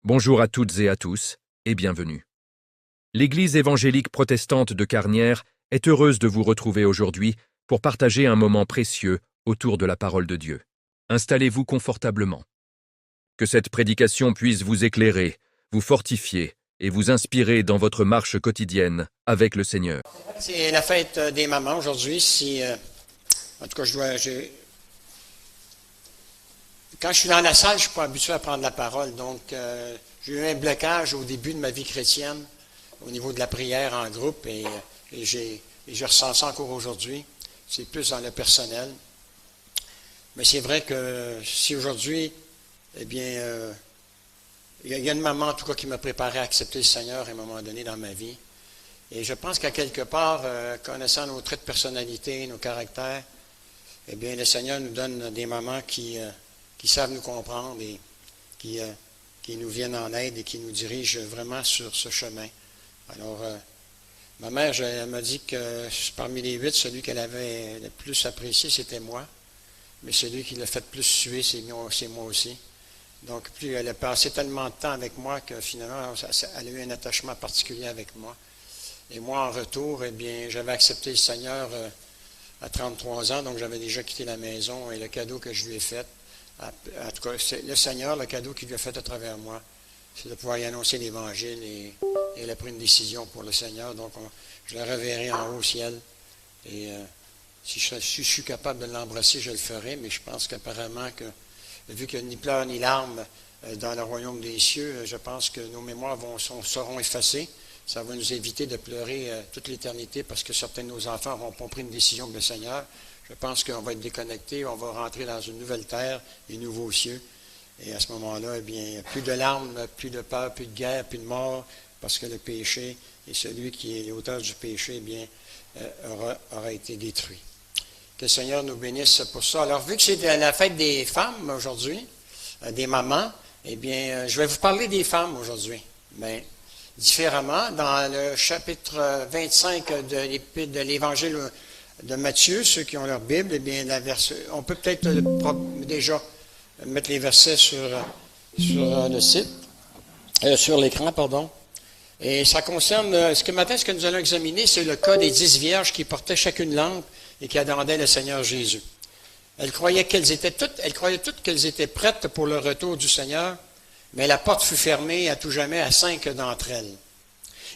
Bonjour à toutes et à tous, et bienvenue. L'Église évangélique protestante de Carnières est heureuse de vous retrouver aujourd'hui pour partager un moment précieux autour de la parole de Dieu. Installez-vous confortablement. Que cette prédication puisse vous éclairer, vous fortifier et vous inspirer dans votre marche quotidienne avec le Seigneur. C'est la fête des mamans aujourd'hui. En tout cas, quand je suis dans la salle, je ne suis pas habitué à prendre la parole. Donc, j'ai eu un blocage au début de ma vie chrétienne au niveau de la prière en groupe et je ressens ça encore aujourd'hui. C'est plus dans le personnel. Mais c'est vrai que si aujourd'hui, eh bien, il y a une maman, en tout cas, qui m'a préparé à accepter le Seigneur à un moment donné dans ma vie. Et je pense qu'à quelque part, connaissant nos traits de personnalité, nos caractères, eh bien, le Seigneur nous donne des mamans qui savent nous comprendre et qui nous viennent en aide et qui nous dirigent vraiment sur ce chemin. Alors, ma mère, elle m'a dit que parmi les 8, celui qu'elle avait le plus apprécié, c'était moi. Mais celui qui l'a fait plus suer, c'est moi aussi. Donc, plus elle a passé tellement de temps avec moi que finalement, elle a eu un attachement particulier avec moi. Et moi, en retour, eh bien, j'avais accepté le Seigneur à 33 ans, donc j'avais déjà quitté la maison et le cadeau que je lui ai fait, en tout cas, c'est le Seigneur, le cadeau qu'il lui a fait à travers moi, c'est de pouvoir y annoncer l'Évangile et elle a pris une décision pour le Seigneur. Donc, je la reverrai en haut au ciel. Et si je suis capable de l'embrasser, je le ferai, mais je pense qu'apparemment, vu qu'il n'y a ni pleurs ni larmes dans le royaume des cieux, je pense que nos mémoires seront effacées. Ça va nous éviter de pleurer toute l'éternité parce que certains de nos enfants n'auront pas pris une décision avec le Seigneur. Je pense qu'on va être déconnectés, on va rentrer dans une nouvelle terre, des nouveaux cieux. Et à ce moment-là, eh bien, plus de larmes, plus de peur, plus de guerre, plus de mort, parce que le péché et celui qui est l'auteur du péché, eh bien, aura été détruit. Que le Seigneur nous bénisse pour ça. Alors, vu que c'est la fête des femmes aujourd'hui, des mamans, eh bien, je vais vous parler des femmes aujourd'hui. Mais différemment, dans le chapitre 25 de l'Évangile de Matthieu, ceux qui ont leur Bible, eh bien, on peut peut-être déjà mettre les versets sur le site, sur l'écran, pardon. Et ça concerne, ce que nous allons examiner, c'est le cas des 10 vierges qui portaient chacune lampe et qui attendaient le Seigneur Jésus. Elles croyaient toutes qu'elles étaient prêtes pour le retour du Seigneur, mais la porte fut fermée à tout jamais à 5 d'entre elles.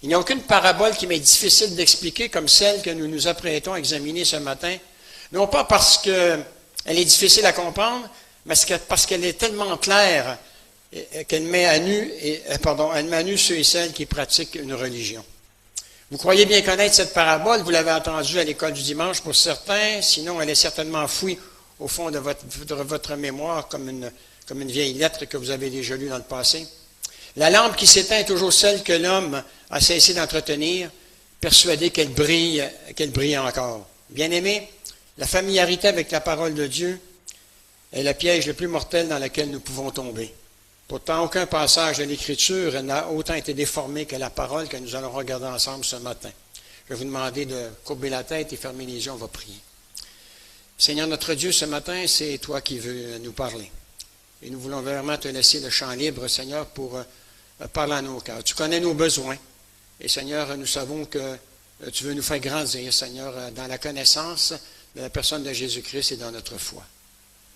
Il n'y a aucune parabole qui m'est difficile d'expliquer comme celle que nous nous apprêtons à examiner ce matin, non pas parce qu'elle est difficile à comprendre, mais parce qu'elle est tellement claire qu'elle met à nu ceux et celles qui pratiquent une religion. Vous croyez bien connaître cette parabole, vous l'avez entendue à l'école du dimanche pour certains, sinon elle est certainement enfouie au fond de votre mémoire comme une vieille lettre que vous avez déjà lue dans le passé. La lampe qui s'éteint est toujours celle que l'homme a cessé d'entretenir, persuadé qu'elle brille encore. Bien-aimés, la familiarité avec la parole de Dieu est le piège le plus mortel dans lequel nous pouvons tomber. Pourtant, aucun passage de l'Écriture n'a autant été déformé que la parole que nous allons regarder ensemble ce matin. Je vais vous demander de courber la tête et fermer les yeux, on va prier. Seigneur notre Dieu, ce matin, c'est toi qui veux nous parler. Et nous voulons vraiment te laisser le champ libre, Seigneur, pour parler à nos cœurs. Tu connais nos besoins. Et Seigneur, nous savons que tu veux nous faire grandir, Seigneur, dans la connaissance de la personne de Jésus-Christ et dans notre foi.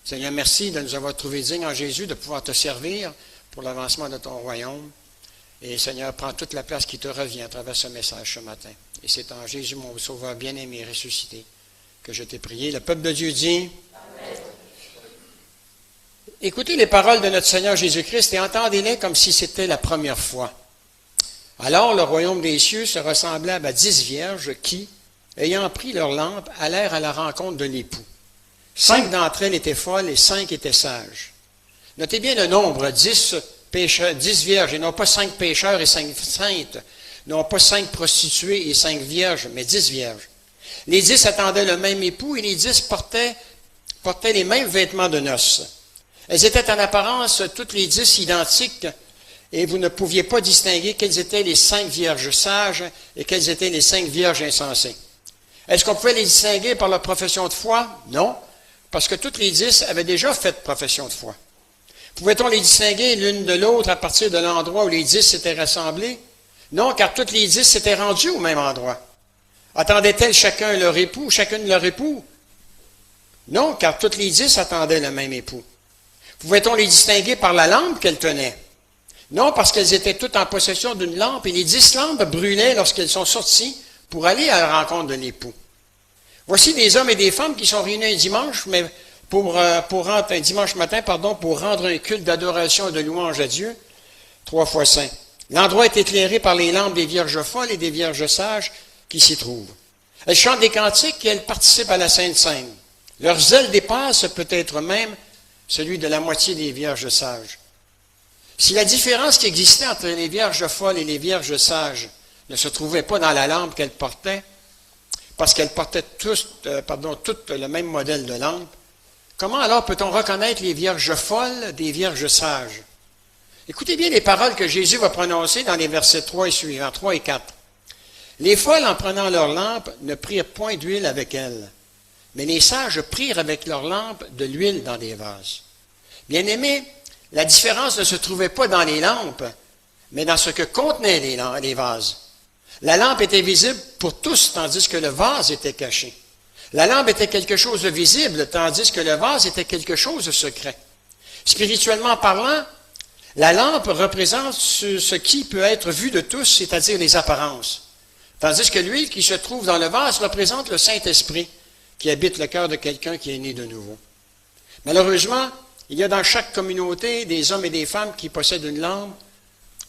Seigneur, merci de nous avoir trouvés dignes en Jésus, de pouvoir te servir pour l'avancement de ton royaume. Et Seigneur, prends toute la place qui te revient à travers ce message ce matin. Et c'est en Jésus, mon Sauveur bien-aimé, ressuscité, que je t'ai prié. Le peuple de Dieu dit... Amen. Écoutez les paroles de notre Seigneur Jésus-Christ et entendez-les comme si c'était la première fois. Alors le royaume des cieux se ressemblable à 10 vierges qui, ayant pris leur lampe, allèrent à la rencontre de l'époux. 5 d'entre elles étaient folles et 5 étaient sages. Notez bien le nombre, 10 vierges, et non pas 5 pécheurs et 5 saintes, non pas 5 prostituées et 5 vierges, mais 10 vierges. Les 10 attendaient le même époux et les 10 portaient les mêmes vêtements de noces. Elles étaient en apparence toutes les 10 identiques et vous ne pouviez pas distinguer quelles étaient les 5 vierges sages et quelles étaient les 5 vierges insensées. Est-ce qu'on pouvait les distinguer par leur profession de foi? Non, parce que toutes les 10 avaient déjà fait profession de foi. Pouvait-on les distinguer l'une de l'autre à partir de l'endroit où les 10 s'étaient rassemblés? Non, car toutes les 10 s'étaient rendues au même endroit. Attendaient-elles chacune leur époux? Non, car toutes les 10 attendaient le même époux. Pouvait-on les distinguer par la lampe qu'elles tenaient? Non, parce qu'elles étaient toutes en possession d'une lampe, et les 10 lampes brûlaient lorsqu'elles sont sorties pour aller à la rencontre de l'époux. Voici des hommes et des femmes qui sont réunis un dimanche, mais un dimanche matin, pour rendre un culte d'adoration et de louange à Dieu, 3 fois saint. L'endroit est éclairé par les lampes des vierges folles et des vierges sages qui s'y trouvent. Elles chantent des cantiques et elles participent à la Sainte Seine. Leur zèle dépasse peut-être même celui de la moitié des vierges sages. Si la différence qui existait entre les vierges folles et les vierges sages ne se trouvait pas dans la lampe qu'elles portaient, parce qu'elles portaient toutes le même modèle de lampe, comment alors peut-on reconnaître les vierges folles des vierges sages? Écoutez bien les paroles que Jésus va prononcer dans les versets 3 et suivants, 3 et 4. Les folles, en prenant leur lampe, ne prirent point d'huile avec elles, mais les sages prirent avec leur lampe de l'huile dans des vases. Bien-aimés, la différence ne se trouvait pas dans les lampes, mais dans ce que contenaient les vases. La lampe était visible pour tous, tandis que le vase était caché. La lampe était quelque chose de visible, tandis que le vase était quelque chose de secret. Spirituellement parlant, la lampe représente ce qui peut être vu de tous, c'est-à-dire les apparences. Tandis que l'huile qui se trouve dans le vase représente le Saint-Esprit qui habite le cœur de quelqu'un qui est né de nouveau. Malheureusement, il y a dans chaque communauté des hommes et des femmes qui possèdent une lampe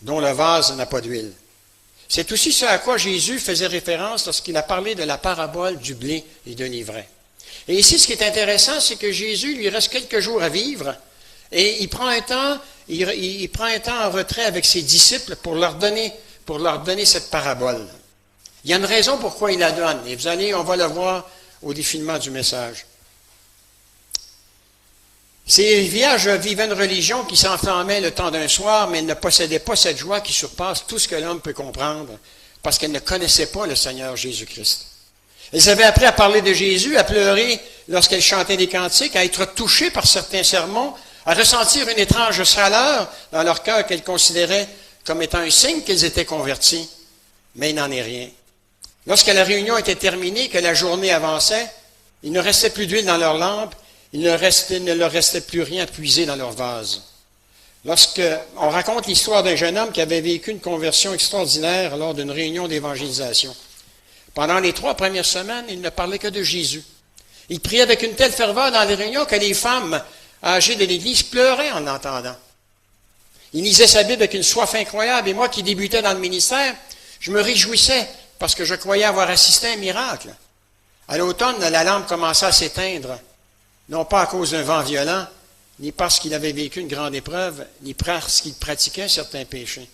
dont le vase n'a pas d'huile. C'est aussi ce à quoi Jésus faisait référence lorsqu'il a parlé de la parabole du blé et de l'ivraie. Et ici, ce qui est intéressant, c'est que Jésus lui reste quelques jours à vivre et il prend un temps en retrait avec ses disciples pour leur donner cette parabole. Il y a une raison pourquoi il la donne, et on va le voir au défilement du message. Ces vierges vivaient une religion qui s'enflammait le temps d'un soir, mais elles ne possédaient pas cette joie qui surpasse tout ce que l'homme peut comprendre, parce qu'elles ne connaissaient pas le Seigneur Jésus-Christ. Elles avaient appris à parler de Jésus, à pleurer lorsqu'elles chantaient des cantiques, à être touchées par certains sermons, à ressentir une étrange chaleur dans leur cœur qu'elles considéraient comme étant un signe qu'elles étaient converties. Mais il n'en est rien. Lorsque la réunion était terminée, que la journée avançait, il ne restait plus d'huile dans leur lampe, il ne leur restait plus rien à puiser dans leur vase. Lorsqu'on raconte l'histoire d'un jeune homme qui avait vécu une conversion extraordinaire lors d'une réunion d'évangélisation. Pendant les 3 premières semaines, il ne parlait que de Jésus. Il priait avec une telle ferveur dans les réunions que les femmes âgées de l'Église pleuraient en l'entendant. Il lisait sa Bible avec une soif incroyable, et moi qui débutais dans le ministère, je me réjouissais parce que je croyais avoir assisté à un miracle. À l'automne, la lampe commençait à s'éteindre, non pas à cause d'un vent violent, ni parce qu'il avait vécu une grande épreuve, ni parce qu'il pratiquait un certain péché.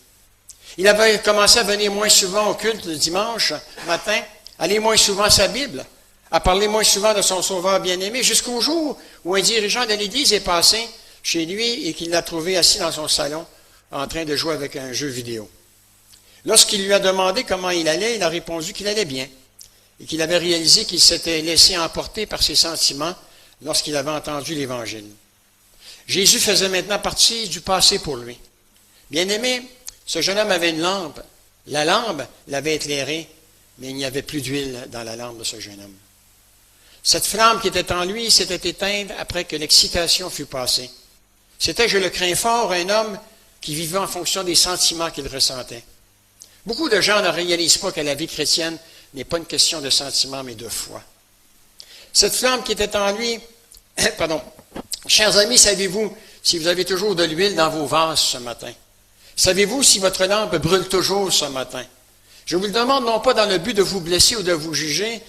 Il avait commencé à venir moins souvent au culte le dimanche matin, à lire moins souvent sa Bible, à parler moins souvent de son Sauveur bien-aimé, jusqu'au jour où un dirigeant de l'Église est passé chez lui et qu'il l'a trouvé assis dans son salon en train de jouer avec un jeu vidéo. Lorsqu'il lui a demandé comment il allait, il a répondu qu'il allait bien et qu'il avait réalisé qu'il s'était laissé emporter par ses sentiments lorsqu'il avait entendu l'Évangile. Jésus faisait maintenant partie du passé pour lui. Bien-aimé, ce jeune homme avait une lampe. La lampe l'avait éclairé, mais il n'y avait plus d'huile dans la lampe de ce jeune homme. Cette flamme qui était en lui s'était éteinte après que l'excitation fut passée. C'était, je le crains fort, un homme qui vivait en fonction des sentiments qu'il ressentait. Beaucoup de gens ne réalisent pas que la vie chrétienne n'est pas une question de sentiments, mais de foi. Cette flamme qui était en lui, chers amis, savez-vous si vous avez toujours de l'huile dans vos vases ce matin? Savez-vous si votre lampe brûle toujours ce matin? Je vous le demande non pas dans le but de vous blesser ou de vous juger,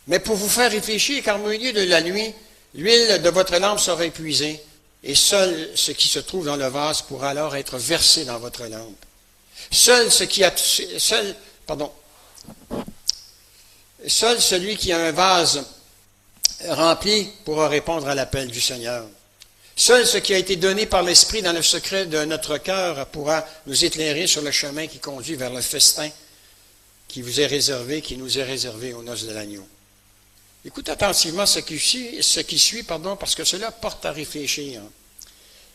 mais pour vous faire réfléchir, car au milieu de la nuit, l'huile de votre lampe sera épuisée, et seul ce qui se trouve dans le vase pourra alors être versé dans votre lampe. Seul celui qui a un vase rempli pourra répondre à l'appel du Seigneur. Seul ce qui a été donné par l'Esprit dans le secret de notre cœur pourra nous éclairer sur le chemin qui conduit vers le festin qui nous est réservé aux noces de l'agneau. Écoute attentivement ce qui suit, parce que cela porte à réfléchir.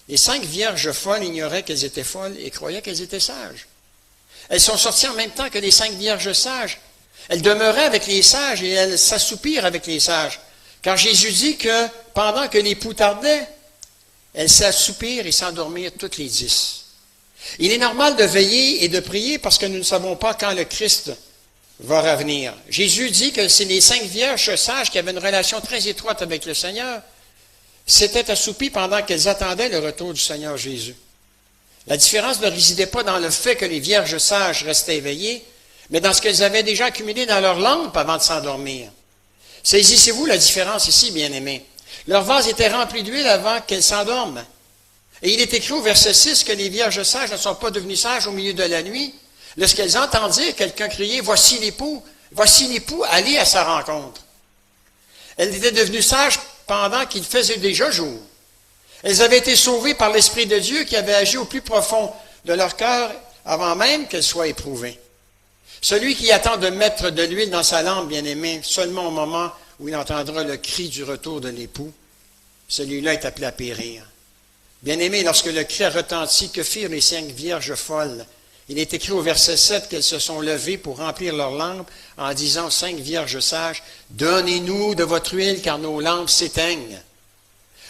Les 5 vierges folles ignoraient qu'elles étaient folles et croyaient qu'elles étaient sages. Elles sont sorties en même temps que les 5 vierges sages. Elles demeuraient avec les sages et elles s'assoupirent avec les sages. Car Jésus dit que pendant que l'époux tardait, elles s'assoupirent et s'endormirent toutes les 10. Il est normal de veiller et de prier parce que nous ne savons pas quand le Christ va revenir. Jésus dit que c'est les 5 vierges sages qui avaient une relation très étroite avec le Seigneur, s'étaient assoupies pendant qu'elles attendaient le retour du Seigneur Jésus. La différence ne résidait pas dans le fait que les vierges sages restaient éveillées, mais dans ce qu'elles avaient déjà accumulé dans leur lampe avant de s'endormir. Saisissez-vous la différence ici, bien-aimés. Leur vase était rempli d'huile avant qu'elles s'endorment. Et il est écrit au verset 6 que les vierges sages ne sont pas devenues sages au milieu de la nuit, lorsqu'elles entendirent quelqu'un crier « Voici l'époux, allez à sa rencontre ». Elles étaient devenues sages pendant qu'il faisait déjà jour. Elles avaient été sauvées par l'Esprit de Dieu qui avait agi au plus profond de leur cœur avant même qu'elles soient éprouvées. Celui qui attend de mettre de l'huile dans sa lampe, bien-aimé, seulement au moment où il entendra le cri du retour de l'époux, celui-là est appelé à périr. Bien-aimé, lorsque le cri a retenti, que firent les 5 vierges folles? Il est écrit au verset 7 qu'elles se sont levées pour remplir leurs lampes en disant aux 5 vierges sages, « Donnez-nous de votre huile car nos lampes s'éteignent. »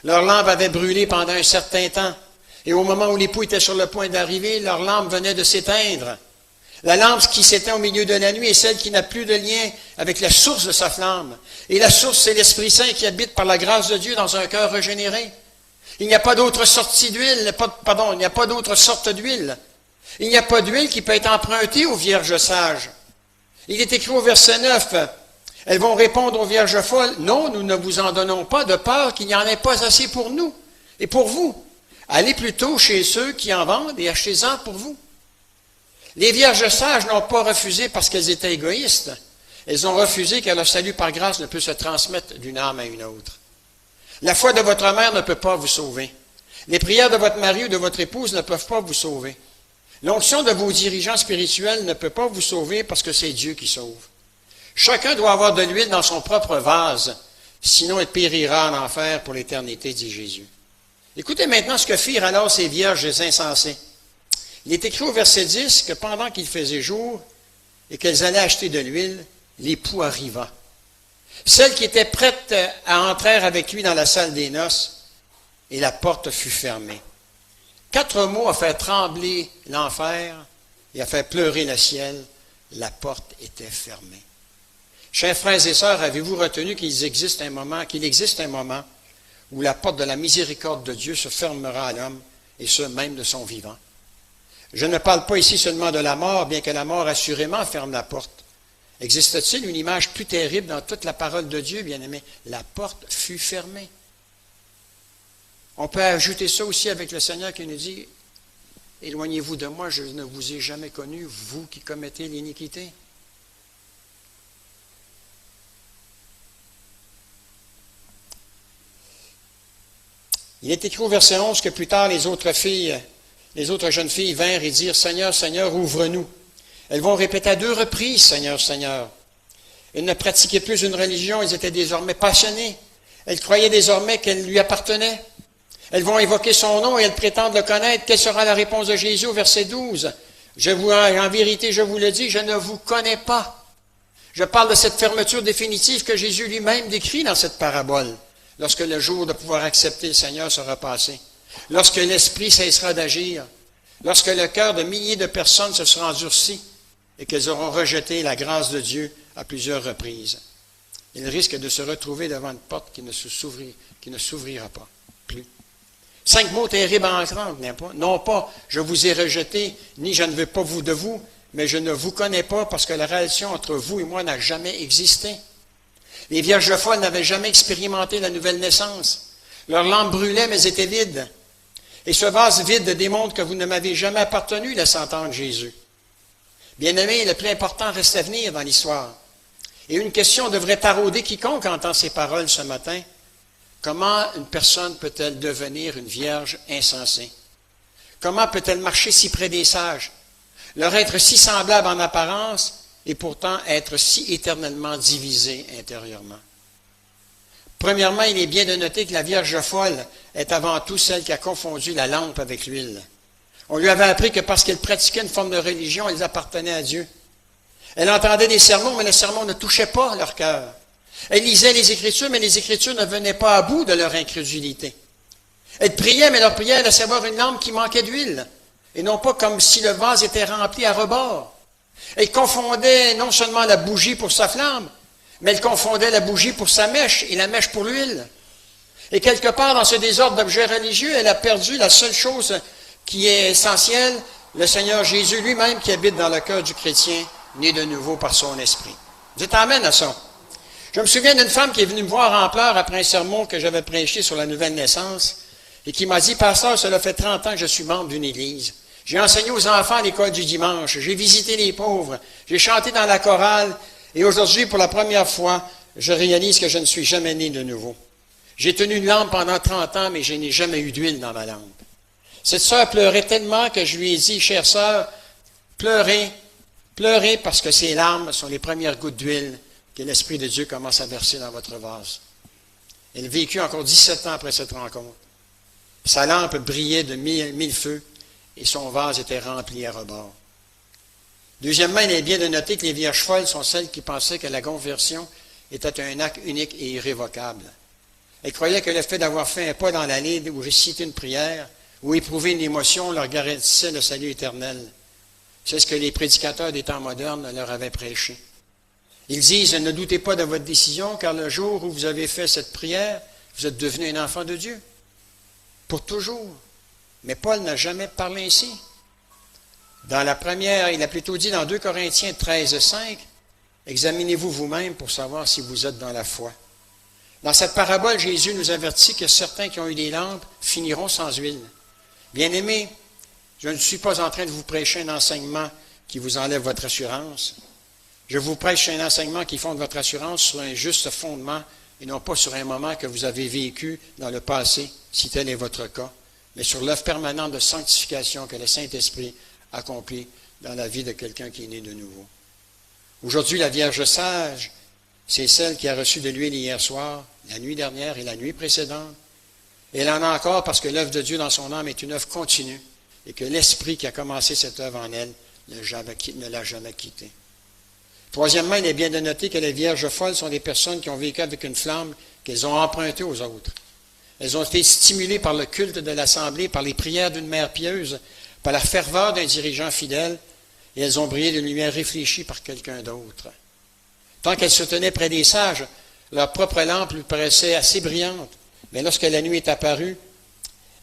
Leurs lampes avaient brûlé pendant un certain temps, et au moment où l'époux était sur le point d'arriver, leurs lampes venaient de s'éteindre. La lampe qui s'éteint au milieu de la nuit est celle qui n'a plus de lien avec la source de sa flamme. Et la source, c'est l'Esprit Saint qui habite par la grâce de Dieu dans un cœur régénéré. Il n'y a pas d'autre sortie d'huile, il n'y a pas d'autre sorte d'huile. Il n'y a pas d'huile qui peut être empruntée aux vierges sages. Il est écrit au verset 9, elles vont répondre aux vierges folles, « Non, nous ne vous en donnons pas de peur qu'il n'y en ait pas assez pour nous et pour vous. Allez plutôt chez ceux qui en vendent et achetez-en pour vous. » Les vierges sages n'ont pas refusé parce qu'elles étaient égoïstes. Elles ont refusé car le salut par grâce ne peut se transmettre d'une âme à une autre. La foi de votre mère ne peut pas vous sauver. Les prières de votre mari ou de votre épouse ne peuvent pas vous sauver. L'onction de vos dirigeants spirituels ne peut pas vous sauver parce que c'est Dieu qui sauve. Chacun doit avoir de l'huile dans son propre vase, sinon il périra en enfer pour l'éternité, dit Jésus. Écoutez maintenant ce que firent alors ces vierges insensées. Il est écrit au verset 10 que pendant qu'il faisait jour et qu'elles allaient acheter de l'huile, l'époux arriva. Celle qui était prête à entrer avec lui dans la salle des noces, et la porte fut fermée. 4 mots a fait trembler l'enfer et a fait pleurer le ciel. La porte était fermée. Chers frères et sœurs, avez-vous retenu qu'il existe un moment où la porte de la miséricorde de Dieu se fermera à l'homme, et ce, même de son vivant? Je ne parle pas ici seulement de la mort, bien que la mort assurément ferme la porte. Existe-t-il une image plus terrible dans toute la parole de Dieu, bien-aimé? La porte fut fermée. On peut ajouter ça aussi avec le Seigneur qui nous dit, « Éloignez-vous de moi, je ne vous ai jamais connu, vous qui commettez l'iniquité. » Il est écrit au verset 11 que plus tard les autres jeunes filles vinrent et dirent, « Seigneur, Seigneur, ouvre-nous. » Elles vont répéter à 2 reprises, « Seigneur, Seigneur. » Elles ne pratiquaient plus une religion, elles étaient désormais passionnées. Elles croyaient désormais qu'elle lui appartenait. Elles vont évoquer son nom et elles prétendent le connaître. Quelle sera la réponse de Jésus au verset 12? En vérité, je vous le dis, je ne vous connais pas. Je parle de cette fermeture définitive que Jésus lui-même décrit dans cette parabole, lorsque le jour de pouvoir accepter le Seigneur sera passé, lorsque l'Esprit cessera d'agir, lorsque le cœur de milliers de personnes se sera endurci et qu'elles auront rejeté la grâce de Dieu à plusieurs reprises. Ils risquent de se retrouver devant une porte qui ne s'ouvrira pas plus. 5 mots terribles à entendre, n'est-ce pas? Non pas « je vous ai rejeté » ni « je ne veux pas vous de vous », mais « je ne vous connais pas » parce que la relation entre vous et moi n'a jamais existé. Les vierges folles n'avaient jamais expérimenté la nouvelle naissance. Leurs lampes brûlaient, mais étaient vides. Et ce vase vide démontre que vous ne m'avez jamais appartenu, laisse entendre Jésus. Bien-aimés, le plus important reste à venir dans l'histoire. Et une question devrait tarauder quiconque entend ces paroles ce matin. Comment une personne peut-elle devenir une vierge insensée? Comment peut-elle marcher si près des sages, leur être si semblable en apparence et pourtant être si éternellement divisée intérieurement? Premièrement, il est bien de noter que la Vierge folle est avant tout celle qui a confondu la lampe avec l'huile. On lui avait appris que parce qu'elle pratiquait une forme de religion, elle appartenait à Dieu. Elle entendait des sermons, mais les sermons ne touchaient pas leur cœur. Elle lisait les Écritures, mais les Écritures ne venaient pas à bout de leur incrédulité. Elle priait, mais leur prière laissait voir une lampe qui manquait d'huile, et non pas comme si le vase était rempli à rebord. Elle confondait non seulement la bougie pour sa flamme, mais elle confondait la bougie pour sa mèche et la mèche pour l'huile. Et quelque part dans ce désordre d'objets religieux, elle a perdu la seule chose qui est essentielle, le Seigneur Jésus lui-même qui habite dans le cœur du chrétien, né de nouveau par son esprit. Dites amen à ça. Je me souviens d'une femme qui est venue me voir en pleurs après un sermon que j'avais prêché sur la nouvelle naissance et qui m'a dit, « Pasteur, cela fait 30 ans que je suis membre d'une église. J'ai enseigné aux enfants à l'école du dimanche, j'ai visité les pauvres, j'ai chanté dans la chorale et aujourd'hui, pour la première fois, je réalise que je ne suis jamais né de nouveau. J'ai tenu une lampe pendant 30 ans, mais je n'ai jamais eu d'huile dans ma lampe. » Cette sœur pleurait tellement que je lui ai dit, « Chère sœur, pleurez parce que ces larmes sont les premières gouttes d'huile que l'Esprit de Dieu commence à verser dans votre vase. » Elle vécut encore 17 ans après cette rencontre. Sa lampe brillait de mille feux et son vase était rempli à rebord. Deuxièmement, il est bien de noter que les vierges folles sont celles qui pensaient que la conversion était un acte unique et irrévocable. Elles croyaient que le fait d'avoir fait un pas dans l'allée ou réciter une prière ou éprouver une émotion leur garantissait le salut éternel. C'est ce que les prédicateurs des temps modernes leur avaient prêché. Ils disent, ne doutez pas de votre décision, car le jour où vous avez fait cette prière, vous êtes devenu un enfant de Dieu. Pour toujours. Mais Paul n'a jamais parlé ainsi. Dans la première, il a plutôt dit dans 2 Corinthiens 13, 5, examinez-vous vous-même pour savoir si vous êtes dans la foi. Dans cette parabole, Jésus nous avertit que certains qui ont eu des lampes finiront sans huile. Bien-aimés, je ne suis pas en train de vous prêcher un enseignement qui vous enlève votre assurance. Je vous prêche un enseignement qui fonde votre assurance sur un juste fondement et non pas sur un moment que vous avez vécu dans le passé, si tel est votre cas, mais sur l'œuvre permanente de sanctification que le Saint-Esprit accomplit dans la vie de quelqu'un qui est né de nouveau. Aujourd'hui, la Vierge sage, c'est celle qui a reçu de l'huile hier soir, la nuit dernière et la nuit précédente. Et elle en a encore parce que l'œuvre de Dieu dans son âme est une œuvre continue et que l'Esprit qui a commencé cette œuvre en elle ne l'a jamais quittée. Troisièmement, il est bien de noter que les vierges folles sont des personnes qui ont vécu avec une flamme qu'elles ont empruntée aux autres. Elles ont été stimulées par le culte de l'Assemblée, par les prières d'une mère pieuse, par la ferveur d'un dirigeant fidèle, et elles ont brillé d'une lumière réfléchie par quelqu'un d'autre. Tant qu'elles se tenaient près des sages, leur propre lampe lui paraissait assez brillante, mais lorsque la nuit est apparue,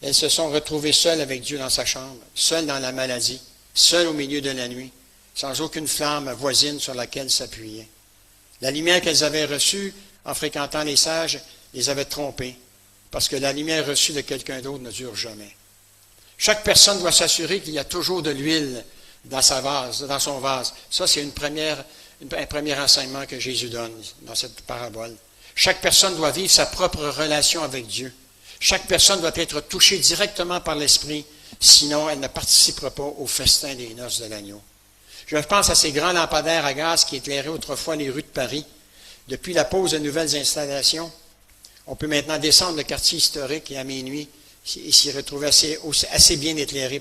elles se sont retrouvées seules avec Dieu dans sa chambre, seules dans la maladie, seules au milieu de la nuit, sans aucune flamme voisine sur laquelle s'appuyer. La lumière qu'elles avaient reçue en fréquentant les sages les avait trompées, parce que la lumière reçue de quelqu'un d'autre ne dure jamais. Chaque personne doit s'assurer qu'il y a toujours de l'huile dans son vase. Ça, c'est un premier enseignement que Jésus donne dans cette parabole. Chaque personne doit vivre sa propre relation avec Dieu. Chaque personne doit être touchée directement par l'Esprit, sinon elle ne participera pas au festin des noces de l'agneau. Je pense à ces grands lampadaires à gaz qui éclairaient autrefois les rues de Paris. Depuis la pose de nouvelles installations, on peut maintenant descendre le quartier historique et à minuit et s'y retrouver assez bien éclairé,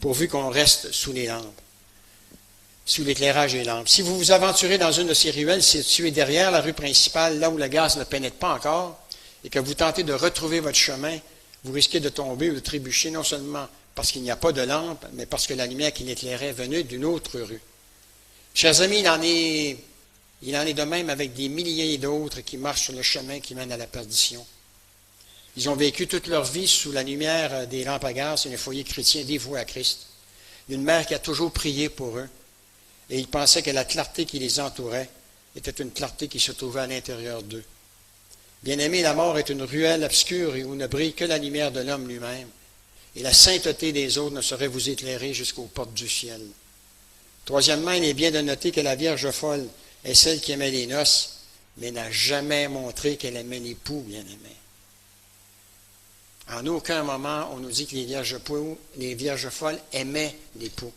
pourvu qu'on reste sous les lampes, sous l'éclairage des lampes. Si vous vous aventurez dans une de ces ruelles située derrière la rue principale, là où le gaz ne pénètre pas encore, et que vous tentez de retrouver votre chemin, vous risquez de tomber ou de trébucher, non seulement parce qu'il n'y a pas de lampe, mais parce que la lumière qui l'éclairait venait d'une autre rue. Chers amis, il en est de même avec des milliers d'autres qui marchent sur le chemin qui mène à la perdition. Ils ont vécu toute leur vie sous la lumière des lampes à gaz et un foyer chrétien dévoué à Christ. Une mère qui a toujours prié pour eux, et ils pensaient que la clarté qui les entourait était une clarté qui se trouvait à l'intérieur d'eux. Bien-aimés, la mort est une ruelle obscure où ne brille que la lumière de l'homme lui-même, et la sainteté des autres ne saurait vous éclairer jusqu'aux portes du ciel. Troisièmement, il est bien de noter que la Vierge folle est celle qui aimait les noces, mais n'a jamais montré qu'elle aimait l'époux, bien-aimés. En aucun moment, on nous dit que les vierges folles aimaient l'époux.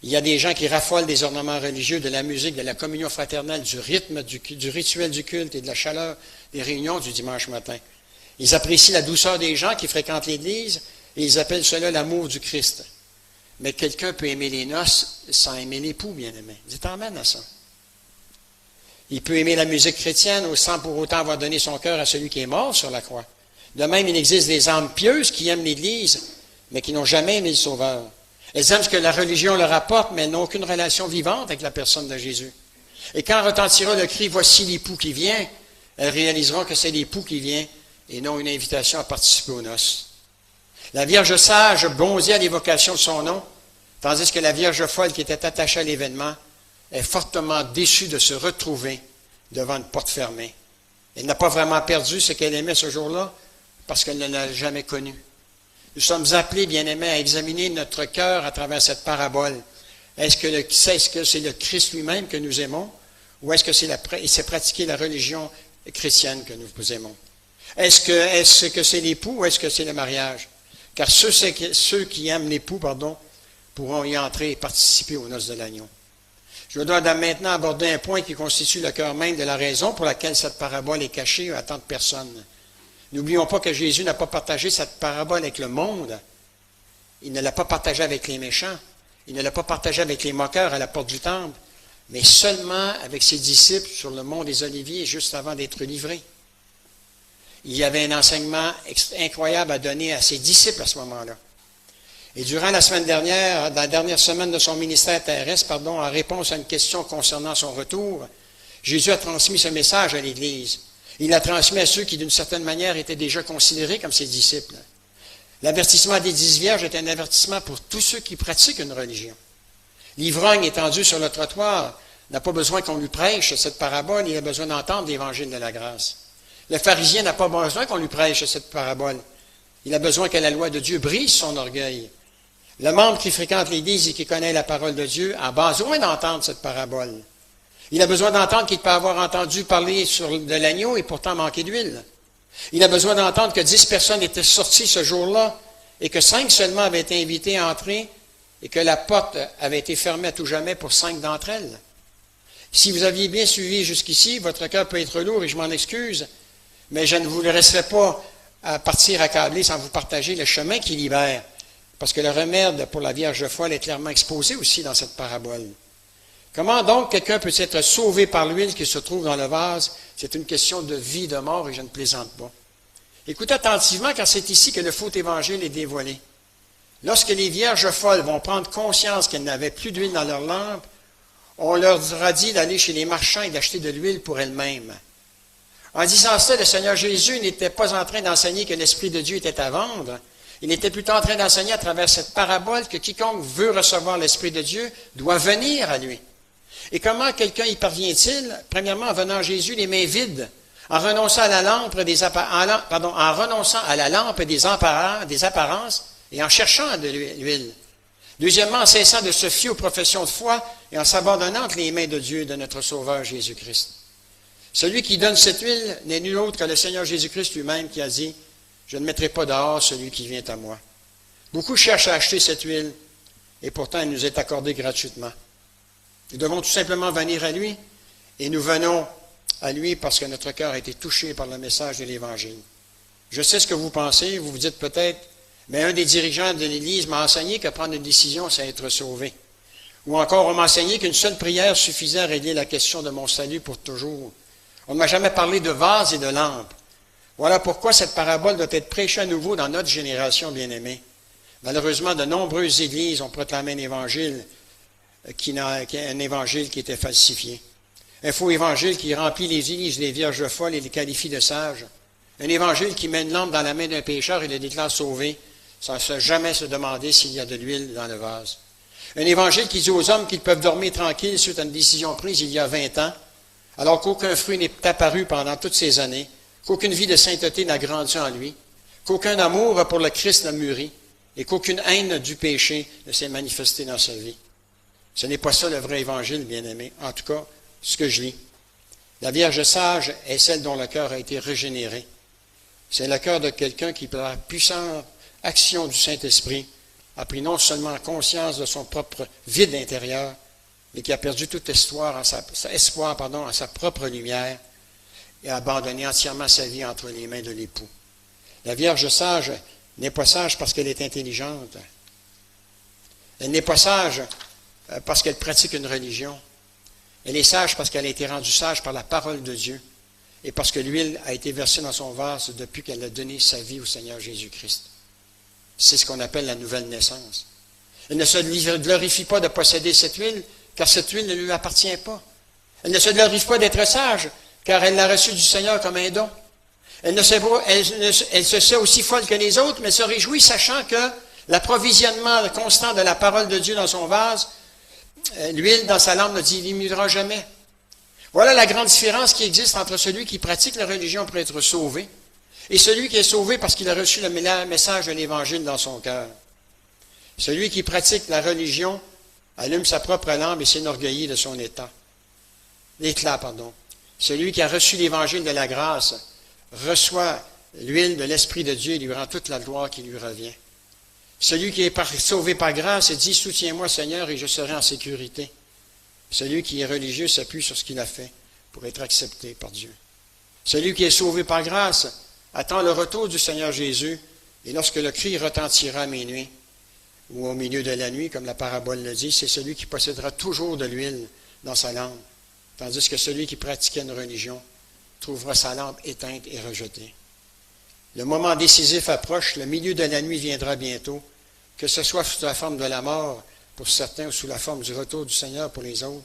Il y a des gens qui raffolent des ornements religieux, de la musique, de la communion fraternelle, du rythme, du rituel du culte et de la chaleur des réunions du dimanche matin. Ils apprécient la douceur des gens qui fréquentent l'Église et ils appellent cela l'amour du Christ. Mais quelqu'un peut aimer les noces sans aimer l'époux, bien-aimé. Dites amen à ça. Il peut aimer la musique chrétienne sans pour autant avoir donné son cœur à celui qui est mort sur la croix. De même, il existe des âmes pieuses qui aiment l'Église, mais qui n'ont jamais aimé le Sauveur. Elles aiment ce que la religion leur apporte, mais elles n'ont aucune relation vivante avec la personne de Jésus. Et quand retentira le cri « Voici l'époux qui vient », elles réaliseront que c'est l'époux qui vient et non une invitation à participer aux noces. La Vierge sage bondit à l'évocation de son nom, tandis que la Vierge folle qui était attachée à l'événement est fortement déçue de se retrouver devant une porte fermée. Elle n'a pas vraiment perdu ce qu'elle aimait ce jour-là parce qu'elle ne l'a jamais connu. Nous sommes appelés, bien-aimés, à examiner notre cœur à travers cette parabole. Est-ce que c'est le Christ lui-même que nous aimons ou est-ce que c'est pratiquer la religion chrétienne que nous aimons? Est-ce que c'est l'époux ou est-ce que c'est le mariage? Car ceux qui aiment l'époux, pourront y entrer et participer aux noces de l'agneau. Je dois maintenant aborder un point qui constitue le cœur même de la raison pour laquelle cette parabole est cachée à tant de personnes. N'oublions pas que Jésus n'a pas partagé cette parabole avec le monde. Il ne l'a pas partagée avec les méchants. Il ne l'a pas partagée avec les moqueurs à la porte du temple, mais seulement avec ses disciples sur le mont des Oliviers juste avant d'être livré. Il y avait un enseignement incroyable à donner à ses disciples à ce moment-là. Et durant la dernière semaine de son ministère terrestre, en réponse à une question concernant son retour, Jésus a transmis ce message à l'Église. Il l'a transmis à ceux qui, d'une certaine manière, étaient déjà considérés comme ses disciples. L'avertissement des 10 vierges est un avertissement pour tous ceux qui pratiquent une religion. L'ivrogne étendu sur le trottoir n'a pas besoin qu'on lui prêche cette parabole, il a besoin d'entendre l'évangile de la grâce. Le pharisien n'a pas besoin qu'on lui prêche cette parabole. Il a besoin que la loi de Dieu brise son orgueil. Le membre qui fréquente l'Église et qui connaît la parole de Dieu a besoin d'entendre cette parabole. Il a besoin d'entendre qu'il peut avoir entendu parler de l'agneau et pourtant manquer d'huile. Il a besoin d'entendre que 10 personnes étaient sorties ce jour-là et que 5 seulement avaient été invitées à entrer et que la porte avait été fermée à tout jamais pour 5 d'entre elles. Si vous aviez bien suivi jusqu'ici, votre cœur peut être lourd et je m'en excuse, mais je ne vous laisserai pas partir accablé sans vous partager le chemin qui libère. Parce que le remède pour la Vierge folle est clairement exposé aussi dans cette parabole. Comment donc quelqu'un peut être sauvé par l'huile qui se trouve dans le vase? C'est une question de vie, de mort, et je ne plaisante pas. Écoutez attentivement, car c'est ici que le faux évangile est dévoilé. Lorsque les vierges folles vont prendre conscience qu'elles n'avaient plus d'huile dans leur lampe, on leur a dit d'aller chez les marchands et d'acheter de l'huile pour elles-mêmes. En disant cela, le Seigneur Jésus n'était pas en train d'enseigner que l'Esprit de Dieu était à vendre. Il était plutôt en train d'enseigner à travers cette parabole que quiconque veut recevoir l'Esprit de Dieu doit venir à lui. Et comment quelqu'un y parvient-il? Premièrement, en venant à Jésus les mains vides, en renonçant à la lampe des apparences et en cherchant de l'huile. Deuxièmement, en cessant de se fier aux professions de foi et en s'abandonnant entre les mains de Dieu et de notre Sauveur Jésus-Christ. Celui qui donne cette huile n'est nul autre que le Seigneur Jésus-Christ lui-même qui a dit « Je ne mettrai pas dehors celui qui vient à moi ». Beaucoup cherchent à acheter cette huile et pourtant elle nous est accordée gratuitement. Nous devons tout simplement venir à lui et nous venons à lui parce que notre cœur a été touché par le message de l'Évangile. Je sais ce que vous pensez, vous vous dites peut-être, mais un des dirigeants de l'Église m'a enseigné que prendre une décision, c'est être sauvé. Ou encore, on m'a enseigné qu'une seule prière suffisait à régler la question de mon salut pour toujours. On ne m'a jamais parlé de vase et de lampe. Voilà pourquoi cette parabole doit être prêchée à nouveau dans notre génération bien-aimée. Malheureusement, de nombreuses églises ont proclamé un évangile un évangile qui était falsifié. Un faux évangile qui remplit les églises des vierges folles et les qualifie de sages. Un évangile qui met une lampe dans la main d'un pécheur et le déclare sauvé, sans jamais se demander s'il y a de l'huile dans le vase. Un évangile qui dit aux hommes qu'ils peuvent dormir tranquilles suite à une décision prise il y a 20 ans, alors qu'aucun fruit n'est apparu pendant toutes ces années, qu'aucune vie de sainteté n'a grandi en lui, qu'aucun amour pour le Christ n'a mûri, et qu'aucune haine du péché ne s'est manifestée dans sa vie. Ce n'est pas ça le vrai évangile, bien-aimé. En tout cas, ce que je lis. La Vierge sage est celle dont le cœur a été régénéré. C'est le cœur de quelqu'un qui, par la puissante action du Saint-Esprit, a pris non seulement conscience de son propre vide intérieur, mais qui a perdu tout espoir en sa propre lumière et a abandonné entièrement sa vie entre les mains de l'époux. La Vierge sage n'est pas sage parce qu'elle est intelligente. Elle n'est pas sage parce qu'elle pratique une religion. Elle est sage parce qu'elle a été rendue sage par la parole de Dieu et parce que l'huile a été versée dans son vase depuis qu'elle a donné sa vie au Seigneur Jésus-Christ. C'est ce qu'on appelle la nouvelle naissance. Elle ne se glorifie pas de posséder cette huile, car cette huile ne lui appartient pas. Elle ne se glorifie pas d'être sage, car elle l'a reçue du Seigneur comme un don. Elle se sait aussi folle que les autres, mais se réjouit sachant que l'approvisionnement constant de la parole de Dieu dans son vase, l'huile dans sa lampe ne diminuera jamais. Voilà la grande différence qui existe entre celui qui pratique la religion pour être sauvé et celui qui est sauvé parce qu'il a reçu le message de l'Évangile dans son cœur. Celui qui pratique la religion allume sa propre lampe et s'enorgueillit de son éclat. Celui qui a reçu l'Évangile de la grâce reçoit l'huile de l'Esprit de Dieu et lui rend toute la gloire qui lui revient. Celui qui est sauvé par grâce dit « Soutiens-moi, Seigneur, et je serai en sécurité ». Celui qui est religieux s'appuie sur ce qu'il a fait pour être accepté par Dieu. Celui qui est sauvé par grâce attend le retour du Seigneur Jésus, et lorsque le cri retentira à minuit, ou au milieu de la nuit, comme la parabole le dit, c'est celui qui possédera toujours de l'huile dans sa lampe, tandis que celui qui pratiquait une religion trouvera sa lampe éteinte et rejetée. Le moment décisif approche, le milieu de la nuit viendra bientôt, que ce soit sous la forme de la mort pour certains ou sous la forme du retour du Seigneur pour les autres.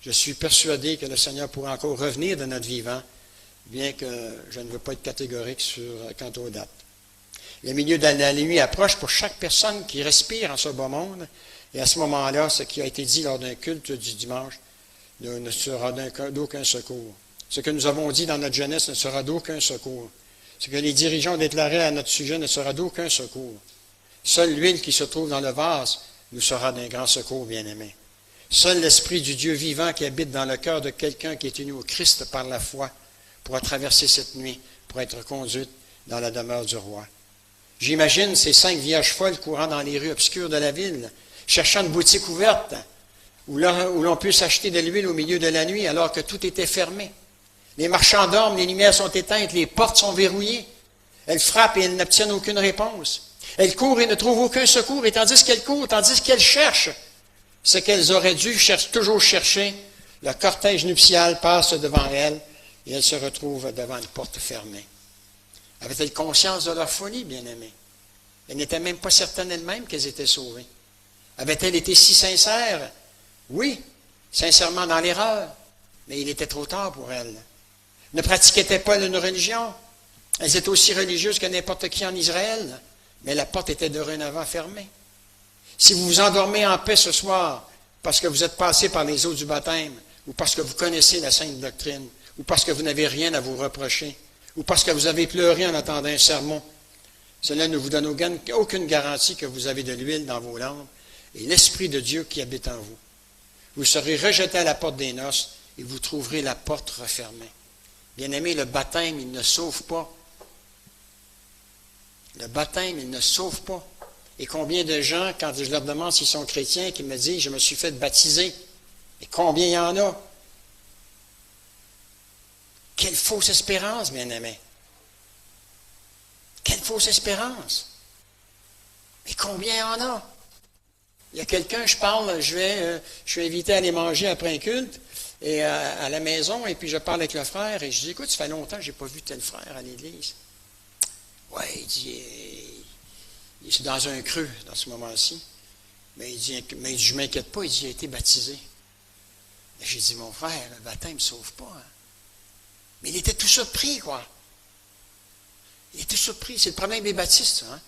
Je suis persuadé que le Seigneur pourra encore revenir de notre vivant, bien que je ne veux pas être catégorique quant aux dates. Le milieu de la nuit approche pour chaque personne qui respire en ce beau monde, et à ce moment-là, ce qui a été dit lors d'un culte du dimanche ne sera d'aucun secours. Ce que nous avons dit dans notre jeunesse ne sera d'aucun secours. Ce que les dirigeants ont déclaré à notre sujet ne sera d'aucun secours. Seule l'huile qui se trouve dans le vase nous sera d'un grand secours, bien-aimés. Seul l'Esprit du Dieu vivant qui habite dans le cœur de quelqu'un qui est uni au Christ par la foi pourra traverser cette nuit pour être conduite dans la demeure du roi. J'imagine ces 5 vierges folles courant dans les rues obscures de la ville, cherchant une boutique ouverte où l'on puisse acheter de l'huile au milieu de la nuit alors que tout était fermé. Les marchands dorment, les lumières sont éteintes, les portes sont verrouillées. Elles frappent et elles n'obtiennent aucune réponse. Elles courent et ne trouvent aucun secours, et tandis qu'elles courent, tandis qu'elles cherchent ce qu'elles auraient dû toujours chercher, le cortège nuptial passe devant elles et elles se retrouvent devant une porte fermée. Avaient-elles conscience de leur folie, bien-aimées? Elles n'étaient même pas certaines elles-mêmes qu'elles étaient sauvées. Avaient-elles été si sincères? Oui, sincèrement dans l'erreur, mais il était trop tard pour elles. Ne pratiquaient-elles pas une religion? Elles étaient aussi religieuses que n'importe qui en Israël, mais la porte était dorénavant fermée. Si vous vous endormez en paix ce soir, parce que vous êtes passé par les eaux du baptême, ou parce que vous connaissez la sainte doctrine, ou parce que vous n'avez rien à vous reprocher, ou parce que vous avez pleuré en attendant un sermon, cela ne vous donne aucune garantie que vous avez de l'huile dans vos lampes et l'Esprit de Dieu qui habite en vous. Vous serez rejeté à la porte des noces et vous trouverez la porte refermée. Bien-aimés, le baptême, il ne sauve pas. Le baptême, il ne sauve pas. Et combien de gens, quand je leur demande s'ils sont chrétiens, qui me disent « je me suis fait baptiser », et combien il y en a? Quelle fausse espérance, bien-aimés. Quelle fausse espérance. Mais combien il y en a? Il y a quelqu'un, je suis invité à aller manger après un culte, et à la maison, et puis je parle avec le frère, et je dis « écoute, ça fait longtemps que je n'ai pas vu tel frère à l'église. » Ouais, il dit, il est dans un creux dans ce moment-ci. Mais il dit, je ne m'inquiète pas, il dit, il a été baptisé. J'ai dit, mon frère, le baptême ne sauve pas. Hein. Mais il était tout surpris, quoi. Il était surpris. C'est le problème des baptistes, hein.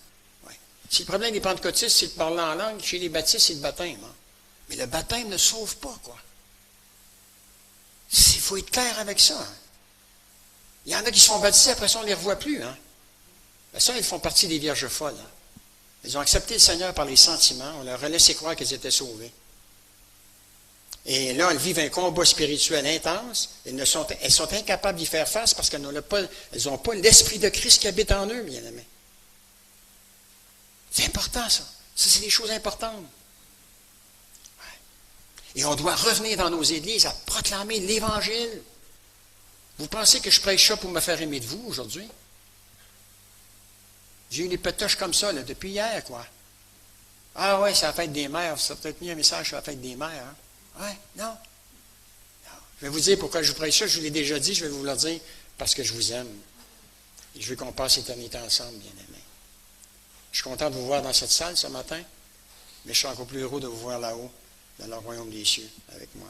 Ouais. Si le problème des pentecôtistes, c'est de parler en langue, chez les baptistes, c'est le baptême. Hein. Mais le baptême ne sauve pas, quoi. Il faut être clair avec ça. Hein. Il y en a qui se font baptiser, après ça, on ne les revoit plus, hein. Ben ça, ils font partie des vierges folles. Hein. Ils ont accepté le Seigneur par les sentiments. On leur a laissé croire qu'ils étaient sauvés. Et là, elles vivent un combat spirituel intense. Elles sont incapables d'y faire face parce qu'elles n'ont pas l'Esprit de Christ qui habite en eux, bien-aimés. C'est important, ça. Ça, c'est des choses importantes. Et on doit revenir dans nos églises à proclamer l'Évangile. Vous pensez que je prêche ça pour me faire aimer de vous aujourd'hui? J'ai eu des pétoches comme ça là, depuis hier, quoi. Ah ouais, c'est la fête des mères. Ça a peut-être mis un message sur la fête des mères. Hein? Ouais, non. Je vais vous dire pourquoi je vous prêche ça. Je vous l'ai déjà dit, je vais vous le dire parce que je vous aime. Et je veux qu'on passe l'éternité ensemble, bien-aimés. Je suis content de vous voir dans cette salle ce matin, mais je suis encore plus heureux de vous voir là-haut, dans le royaume des cieux, avec moi.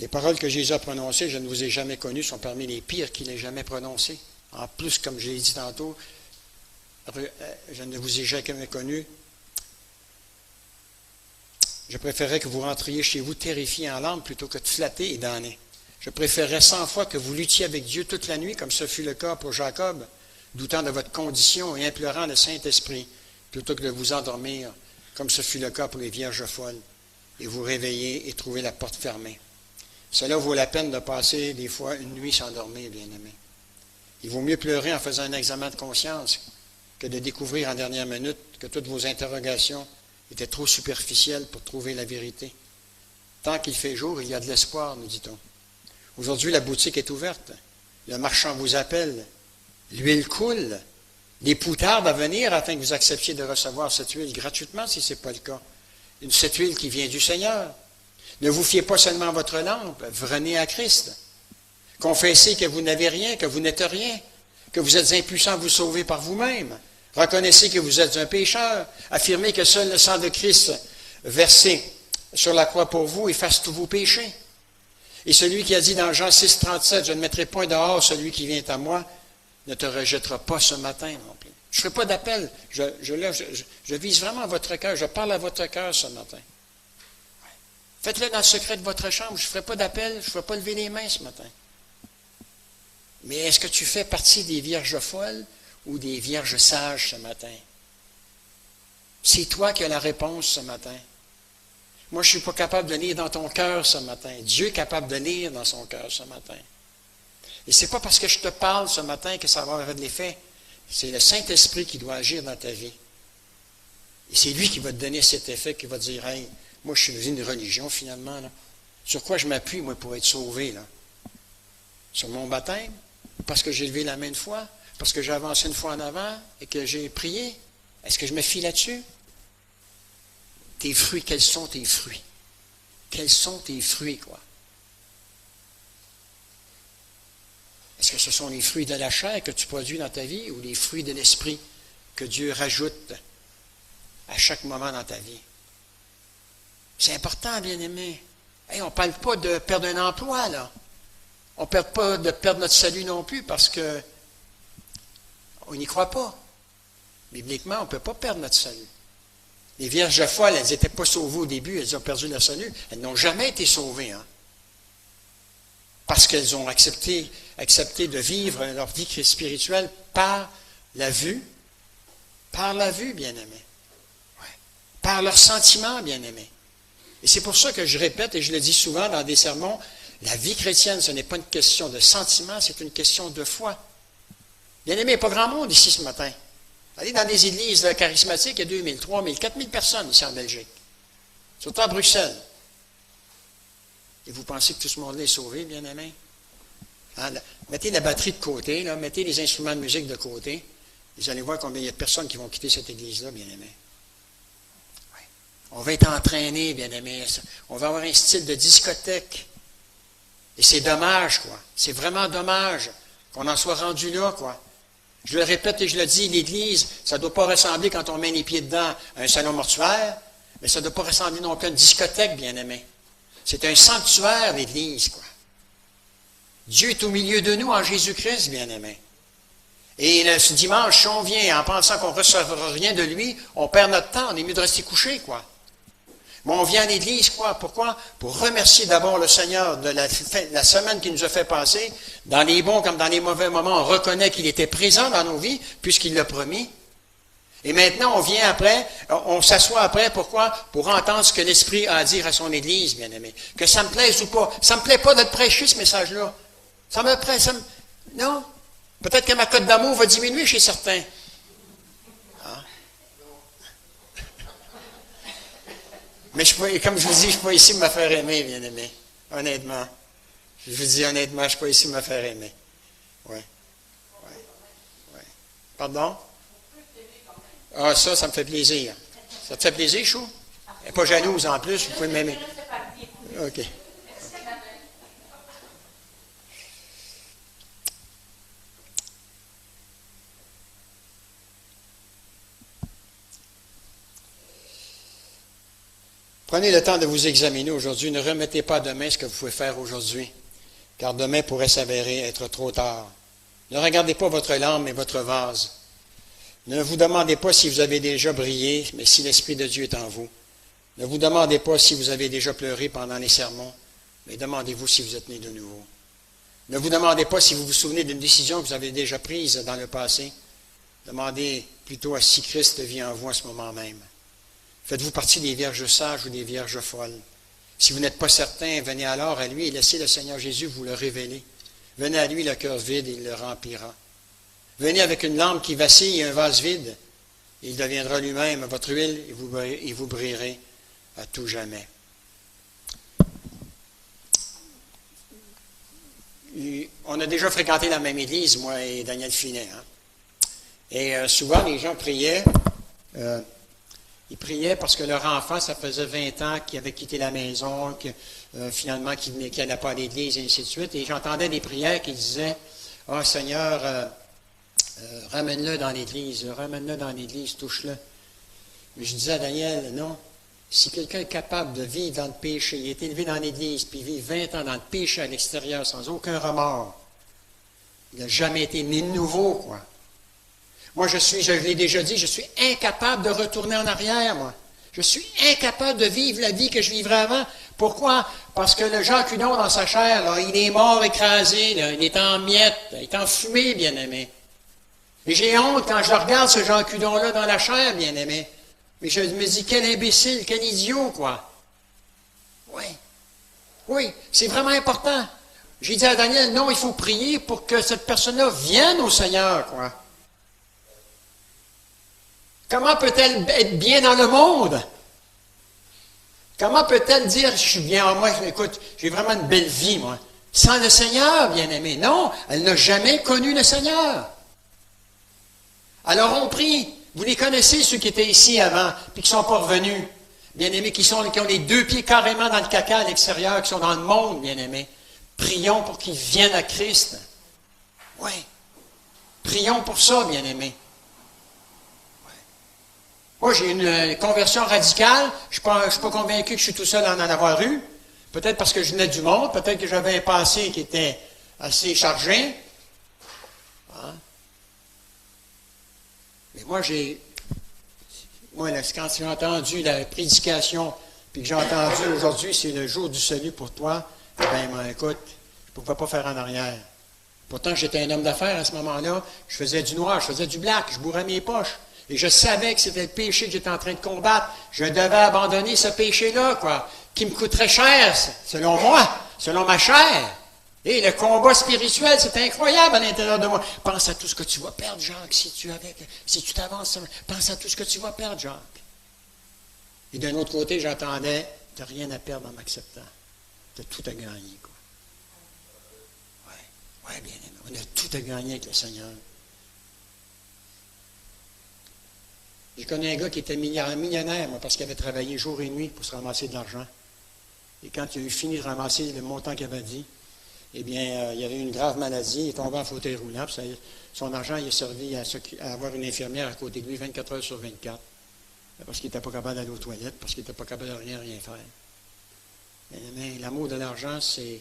Les paroles que Jésus a prononcées, je ne vous ai jamais connues, sont parmi les pires qu'il ait jamais prononcées. En plus, comme je l'ai dit tantôt, je ne vous ai jamais connu. Je préférerais que vous rentriez chez vous terrifié en larmes plutôt que de flatter et damner. Je préférerais 100 fois que vous luttiez avec Dieu toute la nuit, comme ce fut le cas pour Jacob, doutant de votre condition et implorant le Saint-Esprit, plutôt que de vous endormir, comme ce fut le cas pour les vierges folles, et vous réveiller et trouver la porte fermée. Cela vaut la peine de passer des fois une nuit sans dormir, bien-aimé. Il vaut mieux pleurer en faisant un examen de conscience que de découvrir en dernière minute que toutes vos interrogations étaient trop superficielles pour trouver la vérité. Tant qu'il fait jour, il y a de l'espoir, nous dit-on. Aujourd'hui, la boutique est ouverte. Le marchand vous appelle. L'huile coule. Les poux tardent à venir afin que vous acceptiez de recevoir cette huile gratuitement, si ce n'est pas le cas. Cette huile qui vient du Seigneur. Ne vous fiez pas seulement à votre lampe, venez à Christ. Confessez que vous n'avez rien, que vous n'êtes rien, que vous êtes impuissant à vous sauver par vous-même. Reconnaissez que vous êtes un pécheur. Affirmez que seul le sang de Christ versé sur la croix pour vous efface tous vos péchés. Et celui qui a dit dans Jean 6, 37, « Je ne mettrai point dehors celui qui vient à moi », ne te rejettera pas ce matin non plus. Je ne ferai pas d'appel. Je vise vraiment votre cœur. Je parle à votre cœur ce matin. Faites-le dans le secret de votre chambre. Je ne ferai pas d'appel. Je ne ferai pas lever les mains ce matin. Mais est-ce que tu fais partie des vierges folles ou des vierges sages ce matin? C'est toi qui as la réponse ce matin. Moi, je ne suis pas capable de lire dans ton cœur ce matin. Dieu est capable de lire dans son cœur ce matin. Et ce n'est pas parce que je te parle ce matin que ça va avoir de l'effet. C'est le Saint-Esprit qui doit agir dans ta vie. Et c'est lui qui va te donner cet effet, qui va te dire, « Hey, moi, je suis dans une religion, finalement. Là. Sur quoi je m'appuie, moi, pour être sauvé? Là? Sur mon baptême? Parce que j'ai levé la main une fois? Parce que j'ai avancé une fois en avant et que j'ai prié? Est-ce que je me fie là-dessus? Tes fruits, quels sont tes fruits? Quels sont tes fruits, quoi? Est-ce que ce sont les fruits de la chair que tu produis dans ta vie ou les fruits de l'esprit que Dieu rajoute à chaque moment dans ta vie? C'est important, bien-aimé. Hey, on ne parle pas de perdre un emploi, là. On ne parle pas de perdre notre salut non plus parce que on n'y croit pas. Bibliquement, on ne peut pas perdre notre salut. Les vierges folles, elles n'étaient pas sauvées au début, elles ont perdu leur salut. Elles n'ont jamais été sauvées, hein? Parce qu'elles ont accepté de vivre leur vie spirituelle par la vue, bien-aimés. Ouais. Par leurs sentiments, bien-aimés. Et c'est pour ça que je répète, et je le dis souvent dans des sermons, la vie chrétienne, ce n'est pas une question de sentiment, c'est une question de foi. Bien-aimés, il n'y a pas grand monde ici ce matin. Allez dans des églises charismatiques, il y a 2000, 3000, 4000 personnes ici en Belgique. Surtout à Bruxelles. Et vous pensez que tout ce monde-là est sauvé, bien-aimés? Hein, mettez la batterie de côté, là, mettez les instruments de musique de côté. Vous allez voir combien il y a de personnes qui vont quitter cette église-là, bien-aimés. Ouais. On va être entraînés, bien-aimés. On va avoir un style de discothèque. Et c'est dommage, quoi. C'est vraiment dommage qu'on en soit rendu là, quoi. Je le répète et je le dis, l'Église, ça ne doit pas ressembler, quand on met les pieds dedans, à un salon mortuaire, mais ça ne doit pas ressembler non plus à une discothèque, bien-aimé. C'est un sanctuaire, l'Église, quoi. Dieu est au milieu de nous en Jésus-Christ, bien-aimé. Et ce dimanche, si on vient en pensant qu'on ne recevra rien de lui, on perd notre temps, on est mieux de rester couché, quoi. Mais on vient à l'Église, quoi? Pourquoi? Pour remercier d'abord le Seigneur de la semaine qu'il nous a fait passer. Dans les bons comme dans les mauvais moments, on reconnaît qu'il était présent dans nos vies, puisqu'il l'a promis. Et maintenant, on vient après, on s'assoit après, pourquoi? Pour entendre ce que l'Esprit a à dire à son Église, bien-aimé. Que ça me plaise ou pas. Ça me plaît pas de te prêcher ce message-là. Ça me plaît, non. Peut-être que ma cote d'amour va diminuer chez certains. Hein? Mais comme je vous dis, je ne suis pas ici pour me faire aimer, bien-aimé. Honnêtement. Je vous dis honnêtement, je ne suis pas ici pour me faire aimer. Oui. Oui. Oui. Pardon? Ah, ça me fait plaisir. Ça te fait plaisir, Chou? Elle n'est pas jalouse en plus, vous pouvez m'aimer. OK. Prenez le temps de vous examiner aujourd'hui. Ne remettez pas à demain ce que vous pouvez faire aujourd'hui, car demain pourrait s'avérer être trop tard. Ne regardez pas votre lampe et votre vase. Ne vous demandez pas si vous avez déjà brillé, mais si l'Esprit de Dieu est en vous. Ne vous demandez pas si vous avez déjà pleuré pendant les sermons, mais demandez-vous si vous êtes né de nouveau. Ne vous demandez pas si vous vous souvenez d'une décision que vous avez déjà prise dans le passé. Demandez plutôt à si Christ vit en vous à ce moment même. Faites-vous partie des vierges sages ou des vierges folles? Si vous n'êtes pas certain, venez alors à lui et laissez le Seigneur Jésus vous le révéler. Venez à lui le cœur vide et il le remplira. Venez avec une lampe qui vacille et un vase vide. Il deviendra lui-même votre huile et vous brillerez à tout jamais. On a déjà fréquenté la même église, moi et Daniel Finet. Hein? Et souvent, les gens priaient. Ils priaient parce que leur enfant, ça faisait 20 ans qu'il avait quitté la maison, que finalement, qu'il n'allait pas à l'église, et ainsi de suite. Et j'entendais des prières qui disaient, « Ah, Seigneur, ramène-le dans l'église, touche-le. » Mais je disais à Daniel, non, si quelqu'un est capable de vivre dans le péché, il est élevé dans l'église, puis vit 20 ans dans le péché à l'extérieur sans aucun remords, il n'a jamais été né de nouveau, quoi. Moi, je l'ai déjà dit, je suis incapable de retourner en arrière, moi. Je suis incapable de vivre la vie que je vivrais avant. Pourquoi? Parce que le Jean Cudon dans sa chair, là, il est mort écrasé, là, il est en miettes, il est en fumée, bien-aimé. Et j'ai honte quand je regarde ce Jean Cudon-là dans la chair, bien-aimé. Mais je me dis, quel imbécile, quel idiot, quoi. Oui. Oui, c'est vraiment important. J'ai dit à Daniel, non, il faut prier pour que cette personne-là vienne au Seigneur, quoi. Comment peut-elle être bien dans le monde? Comment peut-elle dire, je suis bien, moi, écoute, j'ai vraiment une belle vie, moi. Sans le Seigneur, bien-aimé. Non, elle n'a jamais connu le Seigneur. Alors on prie. Vous les connaissez, ceux qui étaient ici avant, puis qui ne sont pas revenus. Bien-aimés, qui ont les deux pieds carrément dans le caca à l'extérieur, qui sont dans le monde, bien-aimés. Prions pour qu'ils viennent à Christ. Oui. Prions pour ça, bien-aimés. Moi, j'ai une conversion radicale. Je ne suis pas convaincu que je suis tout seul à en avoir eu. Peut-être parce que je venais du monde. Peut-être que j'avais un passé qui était assez chargé. Hein? Mais moi, quand j'ai entendu la prédication, puis que j'ai entendu aujourd'hui, c'est le jour du salut pour toi, eh bien, moi, écoute, je ne pouvais pas faire en arrière. Pourtant, j'étais un homme d'affaires à ce moment-là. Je faisais du noir, je faisais du black, je bourrais mes poches. Et je savais que c'était le péché que j'étais en train de combattre. Je devais abandonner ce péché-là, quoi, qui me coûterait cher, selon moi, selon ma chair. Et le combat spirituel, c'est incroyable à l'intérieur de moi. Pense à tout ce que tu vas perdre, Jacques, si tu t'avances. Pense à tout ce que tu vas perdre, Jacques. Et d'un autre côté, j'entendais, tu n'as rien à perdre en m'acceptant. Tu as tout à gagner, quoi. Oui, bien aimé. On a tout à gagner avec le Seigneur. J'ai connu un gars qui était millionnaire, moi, parce qu'il avait travaillé jour et nuit pour se ramasser de l'argent. Et quand il a eu fini de ramasser le montant qu'il avait dit, eh bien, il y avait eu une grave maladie, il est tombé en fauteuil roulant, puis son argent il a servi à avoir une infirmière à côté de lui 24 heures sur 24, parce qu'il n'était pas capable d'aller aux toilettes, parce qu'il n'était pas capable de rien faire. Mais l'amour de l'argent, c'est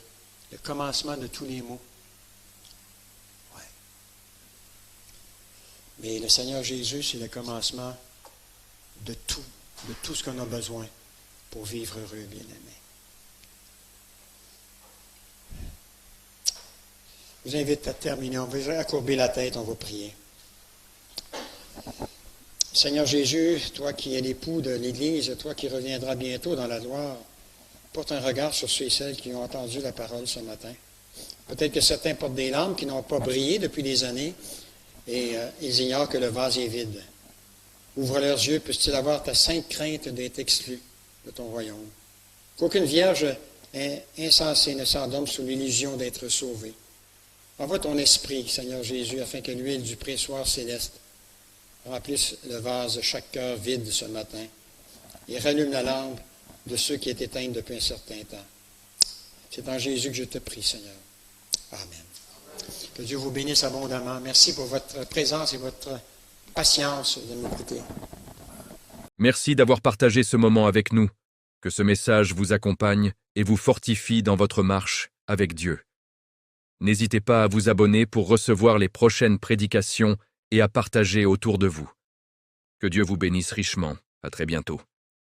le commencement de tous les maux. Ouais. Mais le Seigneur Jésus, c'est le commencement de tout ce qu'on a besoin pour vivre heureux, bien-aimés. Je vous invite à terminer. On va accourber la tête, on va prier. Seigneur Jésus, toi qui es l'époux de l'Église, toi qui reviendras bientôt dans la gloire, porte un regard sur ceux et celles qui ont entendu la parole ce matin. Peut-être que certains portent des lampes qui n'ont pas brillé depuis des années et ils ignorent que le vase est vide. Ouvre leurs yeux, puissent-ils avoir ta sainte crainte d'être exclus de ton royaume. Qu'aucune vierge insensée ne s'endorme sous l'illusion d'être sauvée. Envoie ton esprit, Seigneur Jésus, afin que l'huile du pressoir céleste remplisse le vase de chaque cœur vide ce matin et rallume la lampe de ceux qui étaient éteints depuis un certain temps. C'est en Jésus que je te prie, Seigneur. Amen. Que Dieu vous bénisse abondamment. Merci pour votre présence et votre patience de m'écouter. Merci d'avoir partagé ce moment avec nous. Que ce message vous accompagne et vous fortifie dans votre marche avec Dieu. N'hésitez pas à vous abonner pour recevoir les prochaines prédications et à partager autour de vous. Que Dieu vous bénisse richement. À très bientôt.